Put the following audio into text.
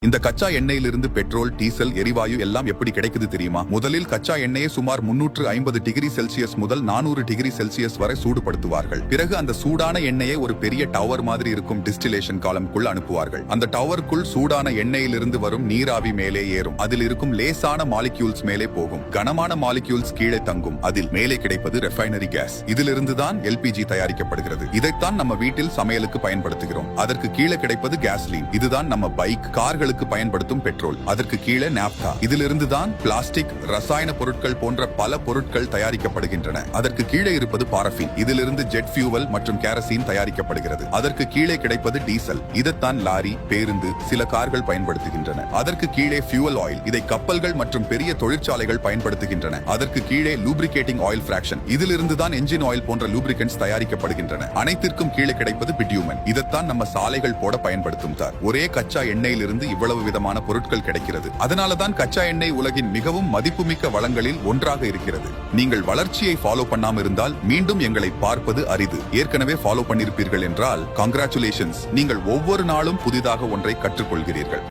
இந்த கச்சா எண்ணெயிலிருந்து petrol, diesel, எரிவாயு எல்லாம் எப்படி கிடைக்குது தெரியுமா? முதலில் கச்சா எண்ணெயை சுமார் 350 டிகிரி செல்சியஸ் முதல் 400 டிகிரி செல்சியஸ் வரை சூடுபடுத்துவார்கள். பிறகு அந்த சூடான எண்ணெயை ஒரு பெரிய டவர் மாதிரி இருக்கும் டிஸ்டிலேஷன் காலம்குள் அனுப்புவார்கள். அந்த டவருக்குள் சூடான எண்ணெயிலிருந்து வரும் நீராவி மேலே ஏறும். அதில் இருக்கும் லேசான மாலிக்யூல்ஸ் மேலே போகும். கனமான மாலிக்யூல்ஸ் கீழே தங்கும். அதில் மேலே கிடைப்பது ரெஃபைனரி கேஸ். இதிலிருந்து தான் எல்பிஜி தயாரிக்கப்படுகிறது. இதைத்தான் நம்ம வீட்டில் சமையலுக்கு பயன்படுத்துகிறோம். அதற்கு கீழே கிடைப்பது கேஸ்லீன். இதுதான் நம்ம பைக், கார்களுக்கு பயன்படுத்தும் பெட்ரோல். அதற்கு கீழே நாப்தா. இதிலிருந்து தான் பிளாஸ்டிக், ரசாயன பொருட்கள் போன்ற பல பொருட்கள் தயாரிக்கப்படுகின்றன. அதற்கு கீழே இருப்பது பாரஃபின். இதிலிருந்து ஜெட் ஃபியூவல் மற்றும் கேரசீன் தயாரிக்கப்படுகிறது. அதற்கு கீழே கிடைப்பது டீசல். இதைத்தான் லாரி, பேருந்து, சில கார்கள் பயன்படுத்துகின்றன. அதற்கு கீழே ஃபியூவல் ஆயில். இதை கப்பல்கள் மற்றும் பெரிய தொழிற்சாலைகள் பயன்படுத்துகின்றன. அதற்கு கீழே லூப்ரிகேட்டிங் ஆயில் பிராக்ஷன். இதிலிருந்து தான் என்ஜின் ஆயில் போன்ற லூப்ரிகன்ட்ஸ் தயாரிக்கப்படுகின்றன. அனைத்திற்கும் கீழே கிடைப்பது பிட்யூமன். இதைத்தான் நம்ம சாலைகள் போட பயன்படுத்தும் தார். ஒரே கச்சா எண்ணெயிலிருந்து இவ்வளவு விதமான பொருட்கள் கிடைக்கிறது. அதனாலதான் கச்சா எண்ணெய் உலகின் மிகவும் மதிப்புமிக்க வளங்களில் ஒன்றாக இருக்கிறது. நீங்கள் வளர்ச்சியை ஃபாலோ பண்ணாம இருந்தால் மீண்டும் எங்களை பார்ப்பது அரிது. ஏற்கனவே ஃபாலோ பண்ணிருப்பீர்கள் என்றால் கங்க்ராச்சுலேஷன்ஸ். நீங்கள் ஒவ்வொரு நாளும் புதிதாக ஒன்றை கற்றுக்கொள்கிறீர்கள்.